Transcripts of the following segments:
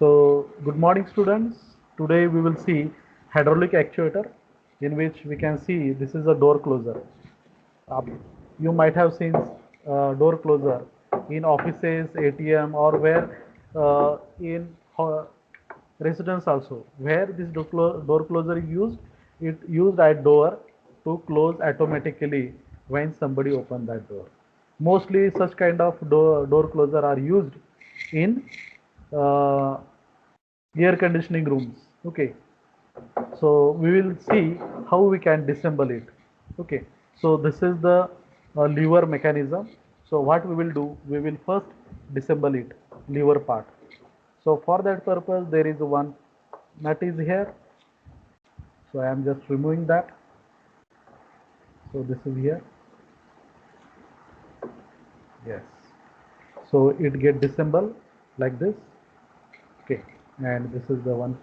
So, good morning students. Today we will see hydraulic actuator in which we can see this is a door closer. You might have seen door closer in offices, ATM or where in residence also. Where this door closer is used, it used at door to close automatically when somebody open that door. Mostly such kind of door closer are used in uh, air conditioning rooms. Okay, so we will see how we can disassemble it. Okay, so this is the lever mechanism. So what we will do, we will first disassemble it, lever part. So for that purpose there is one nut is here, so I am just removing that. So this is here. Yes, so it get disassembled like this. Okay, and this is the one.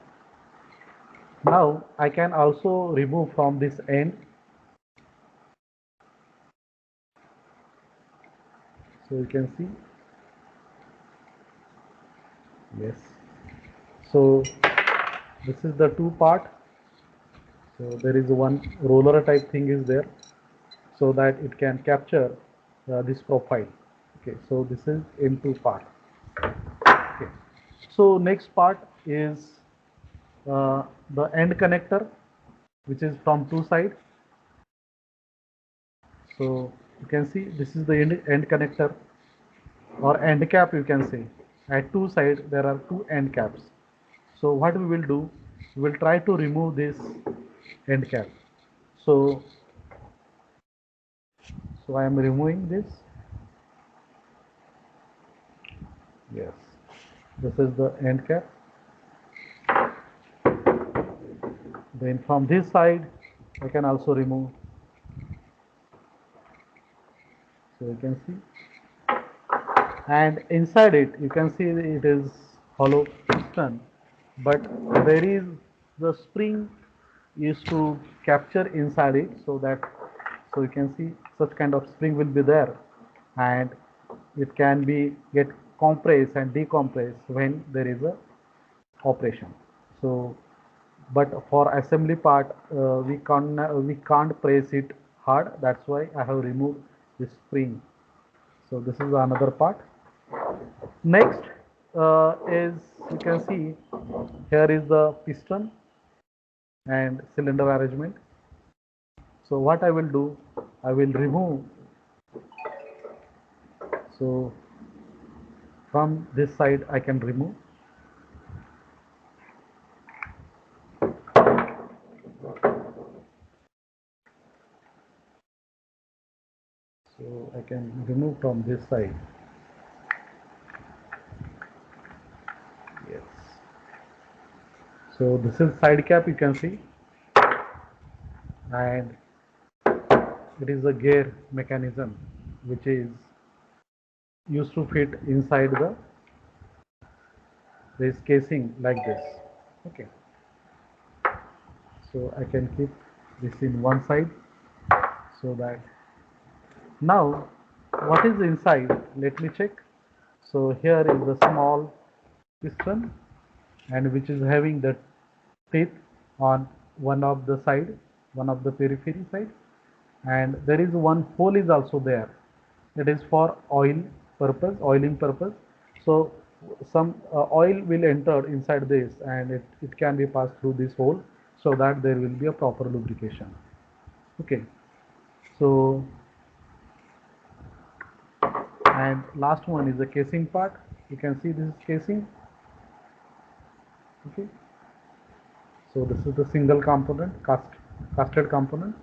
Now I can also remove from this end. So you can see. Yes, so this is the two part. So there is one roller type thing is there, so that it can capture this profile. Okay, so this is M2 part. Okay, so next part is the end connector, which is from two sides. So you can see this is the end connector or end cap, you can say. At two sides there are two end caps. So what we will do, we will try to remove this end cap. So I am removing this. Yes, this is the end cap. Then from this side I can also remove. So you can see, and inside it you can see it is hollow piston, but there is the spring used to capture inside it, so that, so you can see such kind of spring will be there, and it can be get compressed and decompress when there is a operation. So but for assembly part we can't press it hard, that's why I have removed this spring. So this is another part. Next is, you can see here is the piston and cylinder arrangement. So what I will do, I will remove. So from this side I can remove. So I can remove from this side. Yes. So this is side cap, you can see, and it is a gear mechanism which is used to fit inside the this casing like this. Okay, so I can keep this in one side, so that now what is inside, let me check. So here is the small piston, and which is having the teeth on one of the side, one of the periphery side, and there is one hole is also there. It is for oiling purpose. So some oil will enter inside this, and it can be passed through this hole, so that there will be a proper lubrication. Okay, so, and last one is the casing part. You can see this is casing. Okay, so this is the single component, casted component,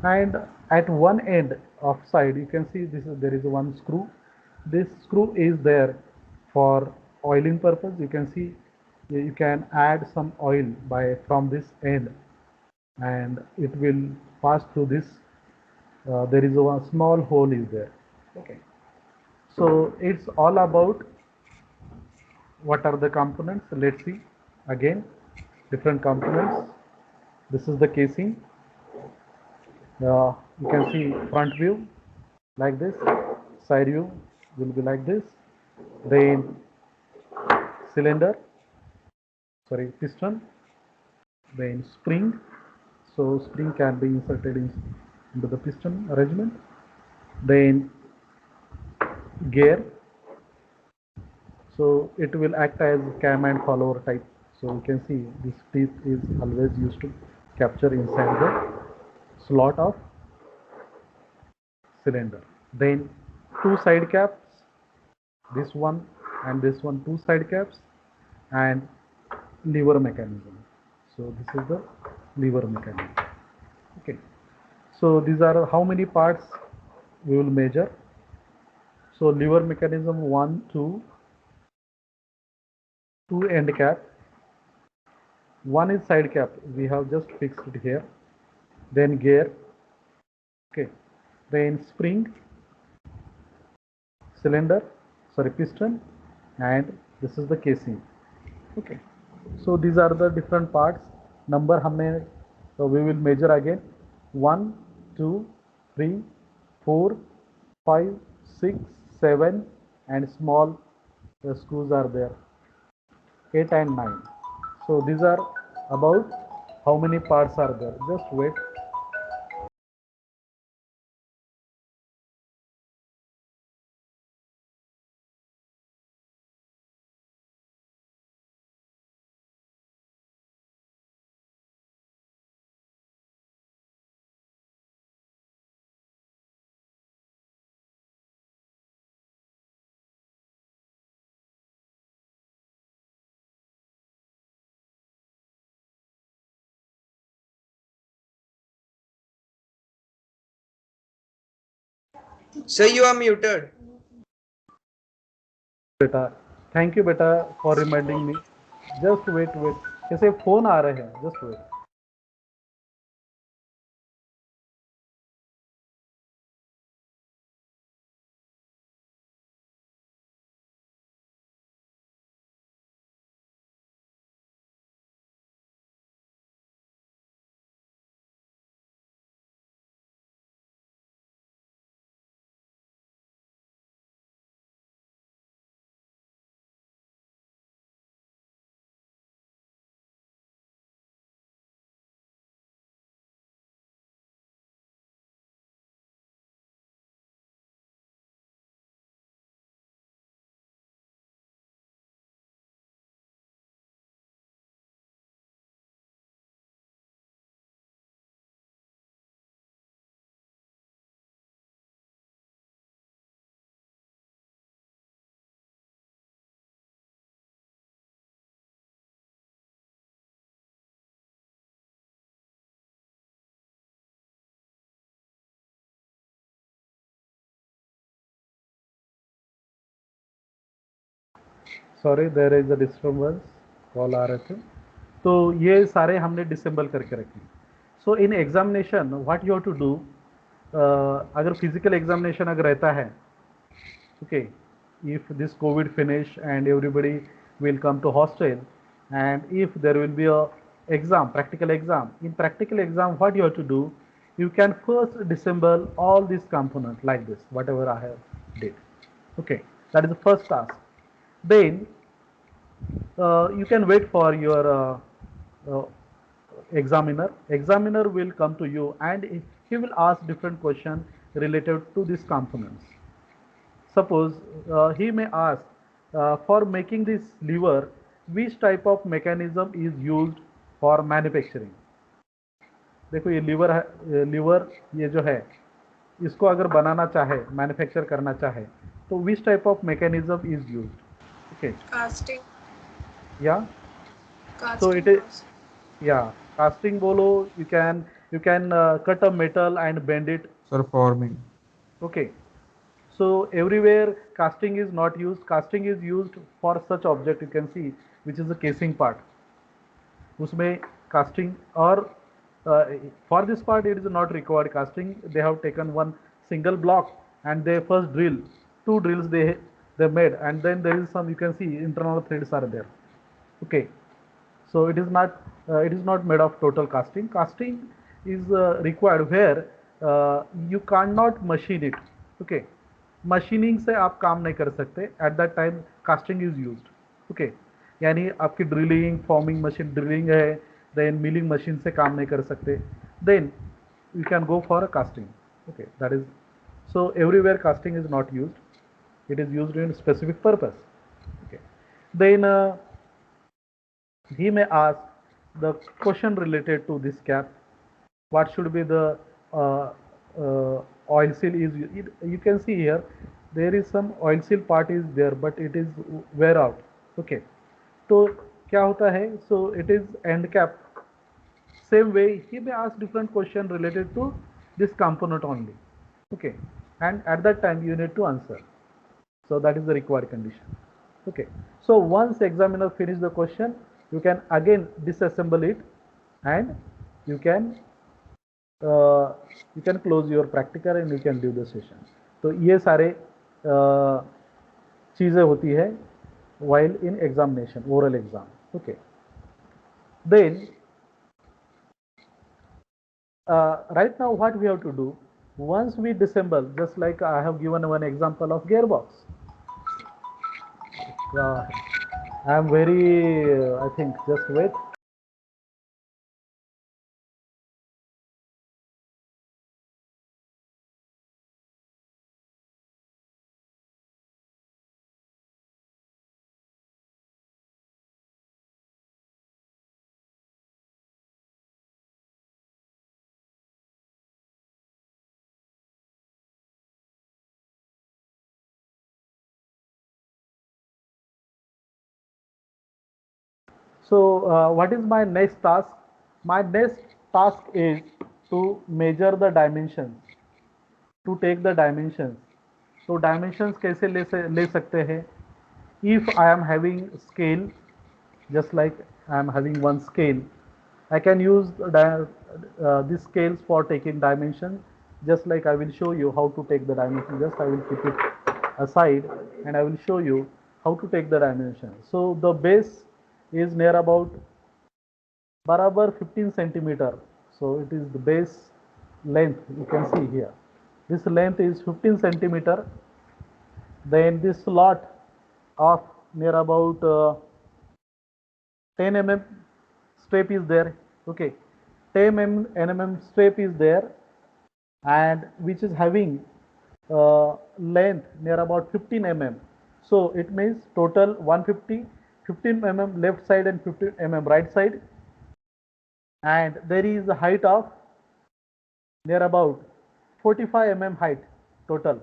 and at one end of side you can see this is, there is one screw. This screw is there for oiling purpose. You can see you can add some oil by from this end, and it will pass through this. There is a small hole is there. Okay, so it's all about what are the components. Let's see again different components. This is the casing. You can see front view like this, side view will be like this, then cylinder, sorry, piston, then spring, so spring can be inserted into the piston arrangement, then gear, so it will act as cam and follower type. So you can see this teeth is always used to capture inside the slot of cylinder. Then two side caps, this one and this one, two side caps, and lever mechanism. So this is the lever mechanism. Okay, so these are how many parts we will measure. So lever mechanism, one, two end cap, one is side cap, we have just fixed it here, then gear, okay, then spring, cylinder, sorry, piston, and this is the casing. Okay, so these are the different parts. Number हमने, so we will measure again, 1 2 3 4 5 6 7, and small screws are there, 8 and 9. So these are about how many parts are there. Just wait. Sir, you are muted. बेटा, thank you बेटा for reminding me. Just wait wait, कैसे phone आ रहे हैं, just wait. Sorry, there is a disturbance, call आ रहे थे. तो ये सारे हमने डिसेंबल करके रखे. So in examination what you have to do, अगर फिजिकल एग्जामिनेशन अगर रहता है, okay, if this covid finish and everybody will come to hostel, and if there will be a exam, practical exam, in practical exam what you have to do, you can first disassemble all these components like this, whatever I have did. Okay, that is the first task. Then you can wait for your uh, examiner will come to you, and he will ask different questions related to these components. Suppose he may ask, for making this lever, which type of mechanism is used for manufacturing. देखो ये liver है, liver ये जो है, इसको अगर बनाना चाहे, manufacture करना चाहे, तो which type of mechanism is used. Okay, Casting. या, सो Casting इट इज, process. या, कास्टिंग बोलो, you can cut a metal and bend it. Sir, forming. Okay, so everywhere casting is not used. Casting is used for such object, you can see, which is the casing part. उसमें casting, or for this part it is not required casting. They have taken one single block and they first drill, two drills they made, and then there is some, you can see, internal threads are there. Okay, so it is not made of total casting. Casting is required where you cannot machine it. Okay, machining से आप काम नहीं कर सकते, at that time casting is used. Okay, यानी आपकी drilling forming machine drilling है, then milling machine से काम नहीं कर सकते, then you can go for a casting. Okay, that is, so everywhere casting is not used, it is used in specific purpose. Okay, then he may ask the question related to this cap. What should be the oil seal is you can see here there is some oil seal part is there but it is wear out. Okay, तो क्या होता है, so it is end cap. Same way he may ask different question related to this component only. Okay, and at that time you need to answer, so that is the required condition. Okay, so once examiner finish the question, you can again disassemble it and you can close your practical and you can do the session. तो ये सारे चीज़ें होती है while in examination, oral exam. Okay, then right now what we have to do, once we disassemble, just like I have given one example of gearbox. I am very I think just wait. So what is my next task? My next task is to measure the dimensions, to take the dimensions. So dimensions कैसे ले सकते हैं? If I am having scale, just like I am having one scale, I can use these scales for taking dimension. Just like I will show you how to take the dimension. Just I will keep it aside and I will show you how to take the dimension. So the base is near about barabar 15 centimeter. So it is the base length, you can see here. This length is 15 centimeter. Then this slot of near about 10 mm strap is there. Okay, 10 mm strap is there, and which is having length near about 15 mm. So it means total 150, 15 mm left side and 15 mm right side, and there is a height of near about 45 mm height total.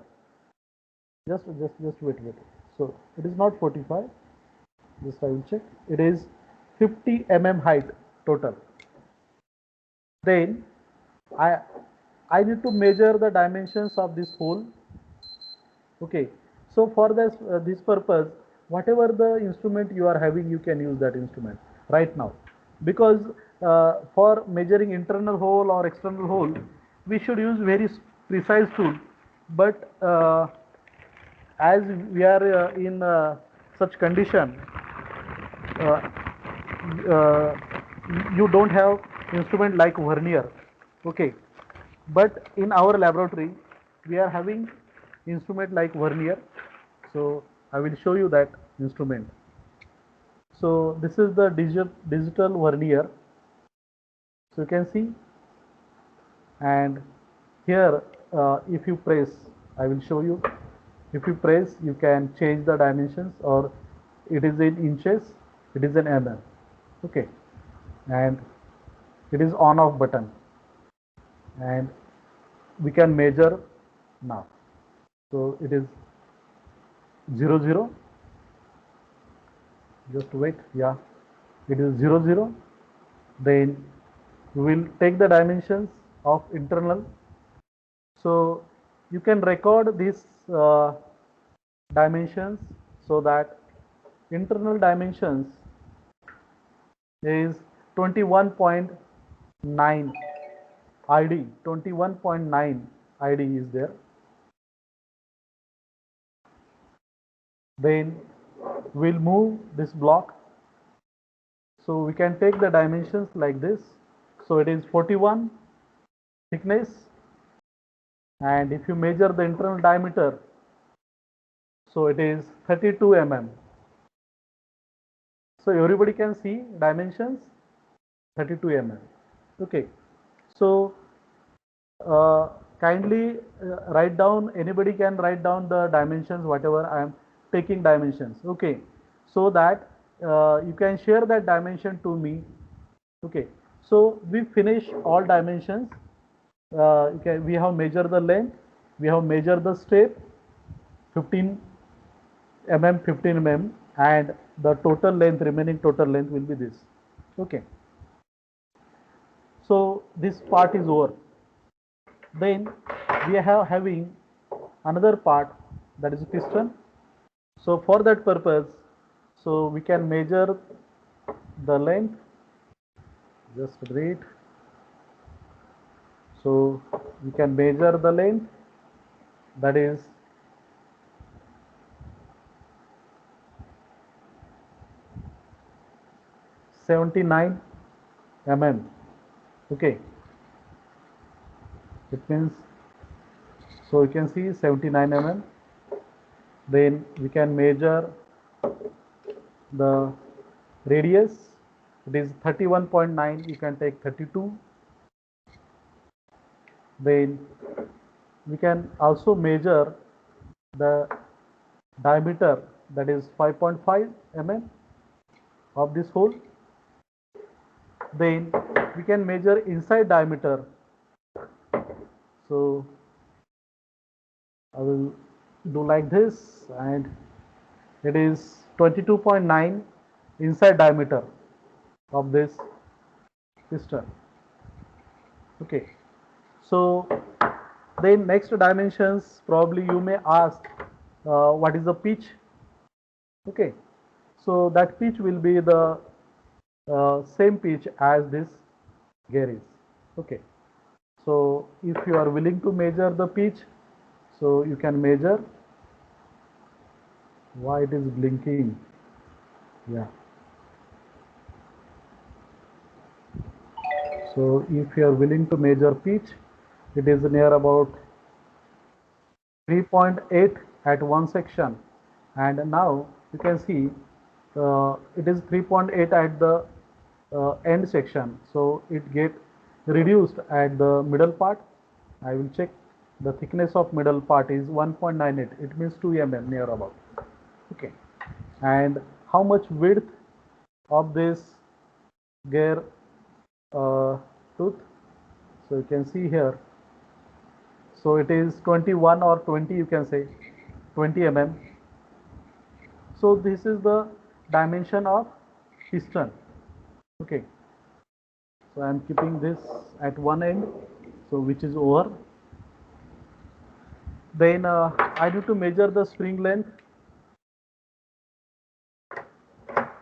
Just wait. So it is not 45. Just I will check. It is 50 mm height total. Then I need to measure the dimensions of this hole. Okay. So for this purpose, whatever the instrument you are having, you can use that instrument right now, because for measuring internal hole or external hole, we should use very precise tool. But as we are in such condition, uh, uh, you don't have instrument like vernier. Okay, but in our laboratory we are having instrument like vernier, so I will show you that instrument. So this is the digital vernier, so you can see, and here if you press, I will show you, if you press you can change the dimensions, or it is in inches, it is in mm. Okay, and it is on off button, and we can measure now. So it is 00, just wait, yeah, it is 00. Then we will take the dimensions of internal. So you can record these dimensions, so that internal dimensions is 21.9 ID, 21.9 ID is there. Then we'll move this block, so we can take the dimensions like this. So it is 41 thickness, and if you measure the internal diameter, so it is 32 mm. So everybody can see dimensions 32 mm. Okay. So uh, kindly write down, anybody can write down the dimensions whatever I am taking dimensions. Okay. So that you can share that dimension to me. Okay. So we finish all dimensions. We have measured the length, we have measured the step 15 mm, 15 mm, and the total length, remaining total length will be this. Okay. So this part is over. Then we are having another part, that is piston. So for that purpose, so we can measure the length. Just wait. So we can measure the length, that is 79 mm. Okay, it means, so you can see 79 mm. Then we can measure the radius, it is 31.9, you can take 32. Then we can also measure the diameter, that is 5.5 mm of this hole. Then we can measure inside diameter. So I will do like this, and it is 22.9 inside diameter of this piston. Okay. So then next dimensions, probably you may ask what is the pitch. Okay. So that pitch will be the same pitch as this gear is. Okay. So if you are willing to measure the pitch, so you can measure. Why it is blinking? Yeah. So if you are willing to measure pitch, it is near about 3.8 at one section, and now you can see it is 3.8 at the end section, so it get reduced at the middle part. I will check, the thickness of middle part is 1.98, it means 2 mm near about. Okay. And how much width of this gear tooth? So you can see here, so it is 21 or 20, you can say 20 mm. So this is the dimension of piston. Okay. So I am keeping this at one end, so which is over. Then I need to measure the spring length.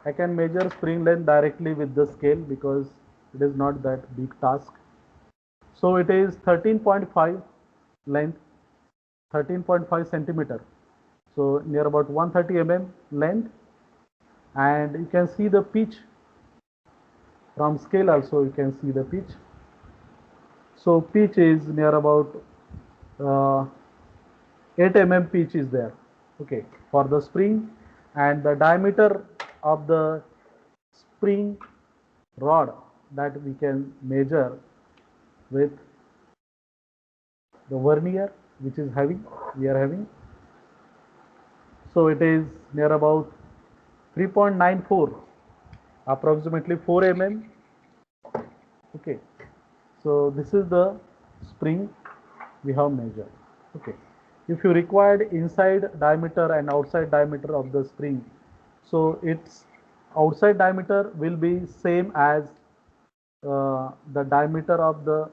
I can measure spring length directly with the scale because it is not that big task. So it is 13.5 length, 13.5 centimeter. So near about 130 mm length, and you can see the pitch from scale also, you can see the pitch. So pitch is near about 8 mm pitch is there. Okay, for the spring, and the diameter of the spring rod that we can measure with the vernier, which is having, we are having. So it is near about 3.94, approximately 4 mm. Okay, so this is the spring we have measured. Okay, if you required inside diameter and outside diameter of the spring, so its outside diameter will be same as the diameter of the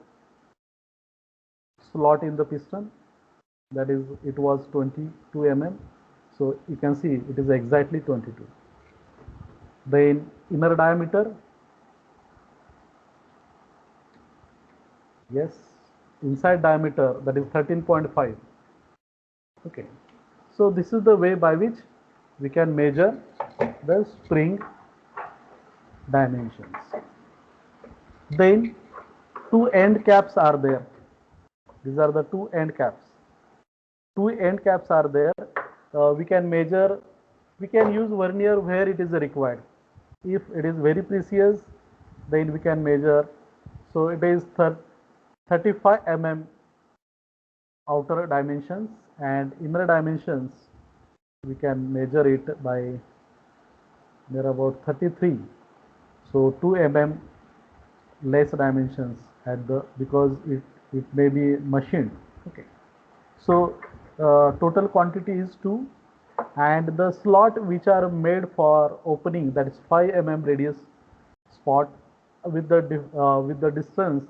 slot in the piston, that is, it was 22 mm. So you can see it is exactly 22. Then inner diameter, yes, inside diameter, that is 13.5. Okay, so this is the way by which we can measure the spring dimensions. Then two end caps are there. These are the two end caps. Two end caps are there. We can measure, we can use vernier where it is required. If it is very precious, then we can measure. So it is 35 mm outer dimensions, and inner dimensions we can measure it by near about 33. So 2 mm less dimensions at the, because it may be machined. Okay. So total quantity is 2, and the slot which are made for opening, that is 5 mm radius spot with the distance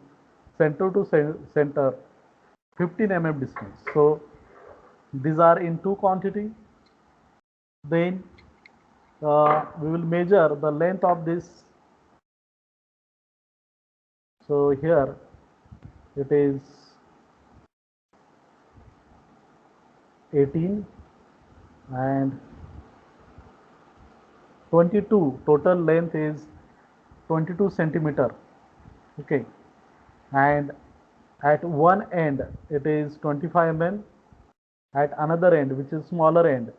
center to center 15 mm distance. So these are in 2 quantity. Then we will measure the length of this. So here it is 18 and 22. Total length is 22 centimeter. Okay, and at one end it is 25 mm, at another end, which is smaller end,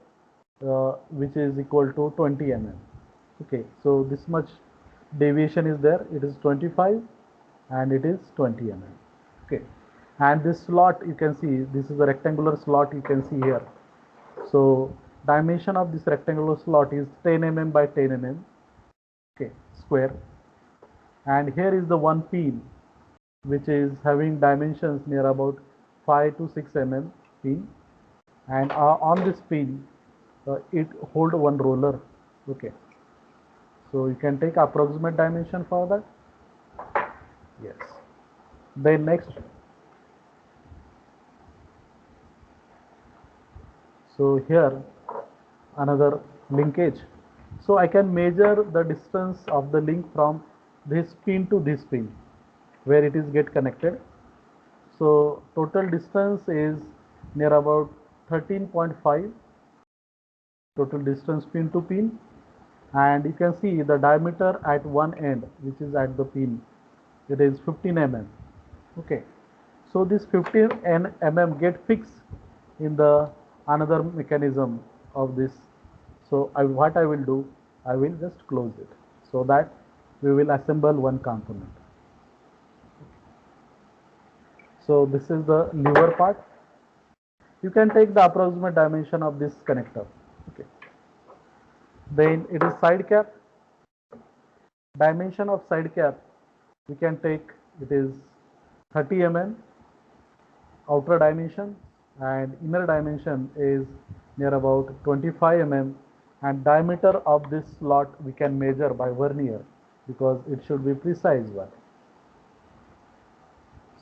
which is equal to 20 mm. Okay, so this much deviation is there. It is 25 and it is 20 mm. Okay, and this slot, you can see this is a rectangular slot, you can see here. So dimension of this rectangular slot is 10 mm by 10 mm. Okay, square. And here is the one pin which is having dimensions near about 5 to 6 mm pin, and on this pin it hold one roller. Okay, so you can take approximate dimension for that. Yes. Then next, so here another linkage. So I can measure the distance of the link from this pin to this pin where it is get connected. So total distance is near about 13.5, total distance pin to pin, and you can see the diameter at one end, which is at the pin, it is 15 mm. Okay, so this 15 mm get fixed in the another mechanism of this. So what I will do, I will just close it so that we will assemble one component. So this is the lever part. You can take the approximate dimension of this connector. Okay, then it is side cap. Dimension of side cap we can take, it is 30 mm outer dimension, and inner dimension is near about 25 mm, and diameter of this slot we can measure by vernier because it should be precise one.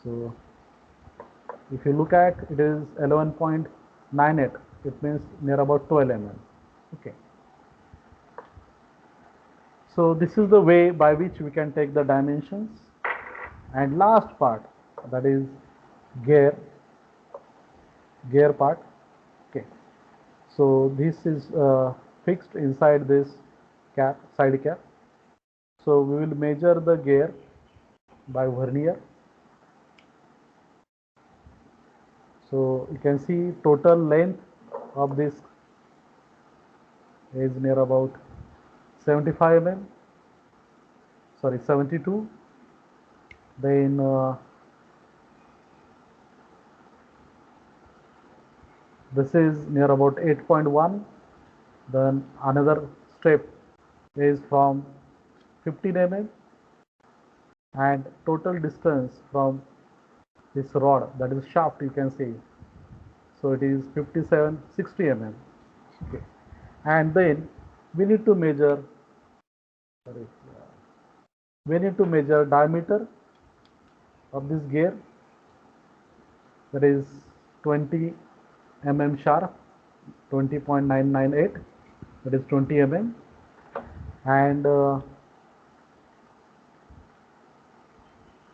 So if you look at, it is 11.98, it means near about 12 mm. Okay, so this is the way by which we can take the dimensions. And last part, that is gear part. Okay, so this is fixed inside this cap, side cap. So we will measure the gear by vernier. So you can see total length of this is near about 75 mm, sorry 72. Then this is near about 8.1. Then another step is from 15 mm, and total distance from this rod, that is shaft, you can see, so it is 5760 mm. Okay, and then we need to measure, sorry, we need to measure diameter of this gear, that is 20 mm sharp, 20.998, that is 20 mm, and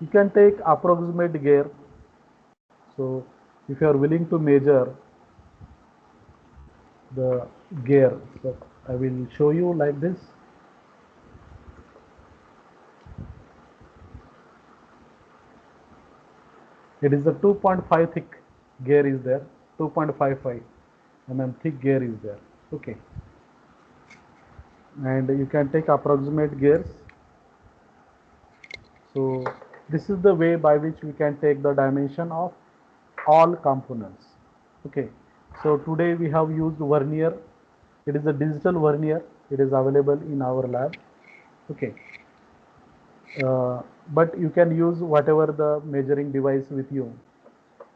you can take approximate gear. So if you are willing to measure the gear, so I will show you like this. It is a 2.5 thick gear is there, 2.55 mm thick gear is there. Okay, and you can take approximate gears. So this is the way by which we can take the dimension of all components. Okay, so today we have used vernier. It is a digital vernier. It is available in our lab. Okay, but you can use whatever the measuring device with you.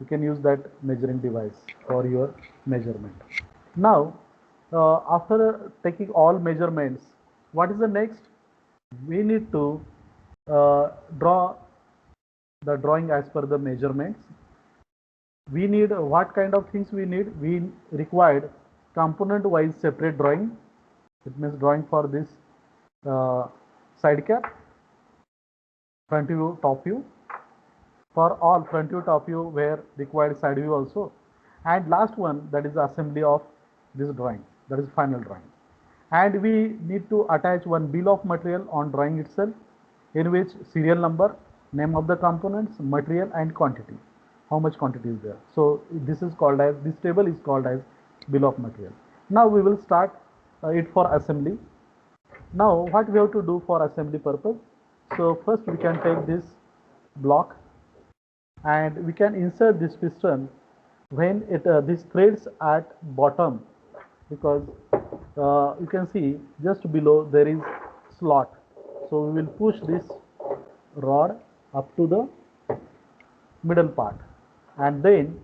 You can use that measuring device for your measurement. Now, after taking all measurements, what is the next? We need to draw the drawing as per the measurements. We need what kind of things we need? We required component wise separate drawing. It means drawing for this side cap, front view, top view. For all front view, top view where required side view also. And last one, that is the assembly of this drawing, that is final drawing. And we need to attach one bill of material on drawing itself, in which serial number, name of the components, material and quantity, how much quantity is there. So this is called as, this table is called as bill of material. Now we will start it for assembly. Now what we have to do for assembly purpose? So first we can take this block and we can insert this piston when it this threads at bottom, because you can see just below there is slot. So we will push this rod up to the middle part, and then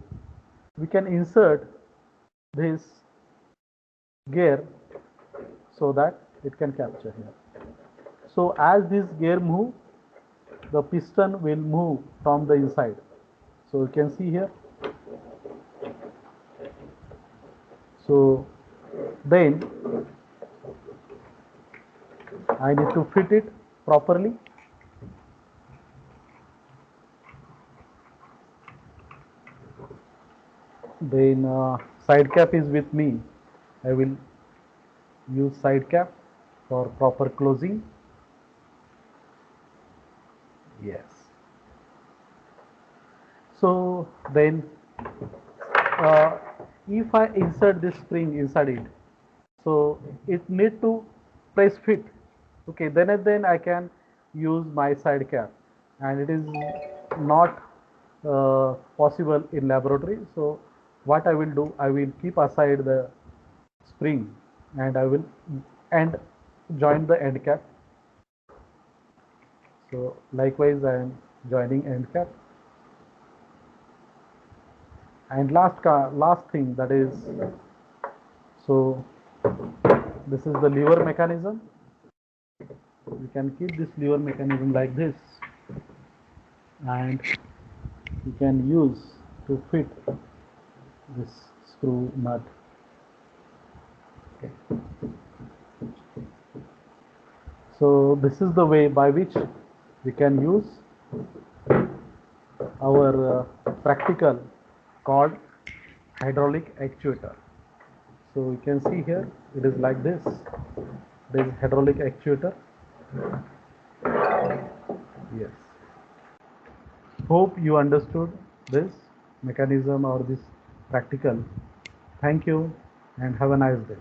we can insert this gear so that it can capture here. So as this gear move, the piston will move from the inside. So you can see here. So then I need to fit it properly. Then side cap is with me. I will use side cap for proper closing. Yes. So then if I insert this spring inside it, so it need to press fit. Okay, then and then I can use my side cap, and it is not possible in laboratory. So what I will do, I will keep aside the spring and I will end join the end cap. So likewise I am joining end cap. And last thing, that is, so this is the lever mechanism. We can keep this lever mechanism like this, and we can use to fit this screw nut. Okay. So this is the way by which we can use our practical called hydraulic actuator. So you can see here it is like this. There is hydraulic actuator. Yes. Hope you understood this mechanism or this practical. Thank you and have a nice day.